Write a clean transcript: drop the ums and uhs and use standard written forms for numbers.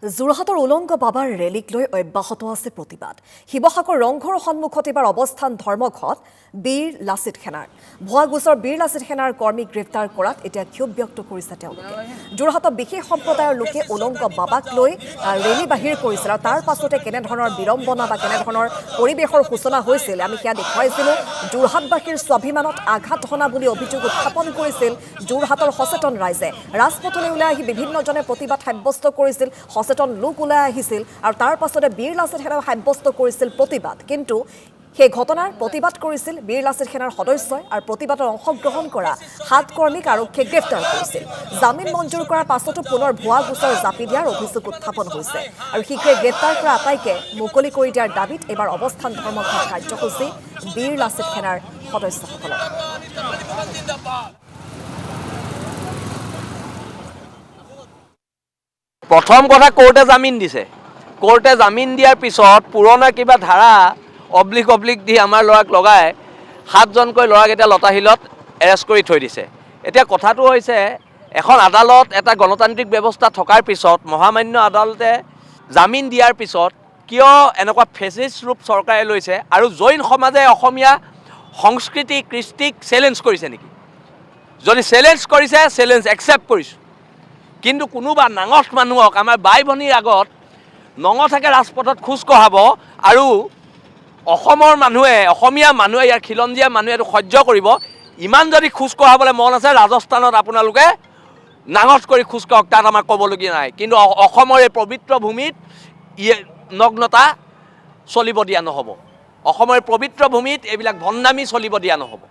যোৰহাটৰ উলংগ বাবাৰ ৰেলীক লৈ অব্যাহত আছে প্ৰতিবাদ। শিৱসাগৰ ৰংঘৰৰ সন্মুখত এবাৰ অৱস্থান ধৰ্মঘট বীৰ লাচিত সেনাৰ। ভুৱা গোচৰ বীৰ লাচিত সেনাৰ কৰ্মীক গ্ৰেপ্তাৰ কৰাত এতিয়া ক্ষোভ ব্যক্ত কৰিছে তেওঁলোকে। যোৰহাটত বিশেষ সম্প্ৰদায়ৰ লোকে উলংগ বাবাক লৈ ৰেলী বাহিৰ কৰিছিল আৰু তাৰ পাছতে কেনেধৰণৰ বিড়ম্বনা বা কেনেধৰণৰ পৰিৱেশৰ সূচনা হৈছিল আমি সেয়া দেখুৱাইছিলোঁ। যোৰহাটবাসীৰ স্বাভিমানত আঘাত হনা বুলি অভিযোগ উত্থাপন কৰিছিল যোৰহাটৰ সচেতন ৰাইজে। ৰাজপথলৈ ওলাই আহি বিভিন্নজনে প্ৰতিবাদ সাব্যস্ত কৰিছিল, সচেতন লোক ওলাই আহিছিল আৰু তাৰ পাছতে বীৰ লাচিত সেনাই সাব্যস্ত কৰিছিল প্ৰতিবাদ। কিন্তু সেই ঘটনাৰ প্ৰতিবাদ কৰিছিল বীৰ লাচিত সেনাৰ সদস্যই আৰু প্ৰতিবাদত অংশগ্ৰহণ কৰা 7 কৰ্মীক আৰক্ষীয়ে গ্ৰেপ্তাৰ কৰিছিল। জামিন মঞ্জুৰ কৰাৰ পাছতো পুনৰ ভুৱা গোচৰ জাপি দিয়াৰ অভিযোগ উত্থাপন হৈছে আৰু শীঘ্ৰে গ্ৰেপ্তাৰ কৰা আটাইকে মুকলি কৰি দিয়াৰ দাবীত এইবাৰ অৱস্থান ধৰ্মঘট কাৰ্যসূচী বীৰ লাচিত সেনাৰ সদস্যসকলৰ। প্ৰথম কথা কোৰ্টে জামিন দিছে। কোৰ্টে জামিন দিয়াৰ পিছত পুৰণা কিবা ধাৰা অব্লিক দি আমাৰ ল'ৰাক লগাই 7জনকৈ ল'ৰাক এতিয়া লতাশিলত এৰেষ্ট কৰি থৈ দিছে। এতিয়া কথাটো হৈছে এখন আদালত এটা গণতান্ত্ৰিক ব্যৱস্থা থকাৰ পিছত মহামান্য আদালতে জামিন দিয়াৰ পিছত কিয় এনেকুৱা ফেচিষ্ট ৰূপ চৰকাৰে লৈছে আৰু জৈন সমাজে অসমীয়া সংস্কৃতি কৃষ্টিক চেলেঞ্জ কৰিছে নেকি? যদি চেলেঞ্জ কৰিছে চেলেঞ্জ একচেপ্ট কৰিছোঁ, কিন্তু কোনোবা নাঙঠ মানুহক আমাৰ বাই ভনীৰ আগত নঙঠাকে ৰাজপথত খোজ কঢ়াব আৰু অসমৰ মানুহে অসমীয়া মানুহে ইয়াৰ খিলঞ্জীয়া মানুহে এইটো সহ্য কৰিব। ইমান যদি খোজ কঢ়াবলৈ মন আছে ৰাজস্থানত আপোনালোকে নাঙঠ কৰি খোজ কাঢ়ক, তাত আমাৰ ক'বলগীয়া নাই। কিন্তু অসমৰ এই পবিত্ৰ ভূমিত নগ্নতা চলিব দিয়া নহ'ব। অসমৰ পবিত্ৰ ভূমিত এইবিলাক ভণ্ডামি চলিব দিয়া নহ'ব।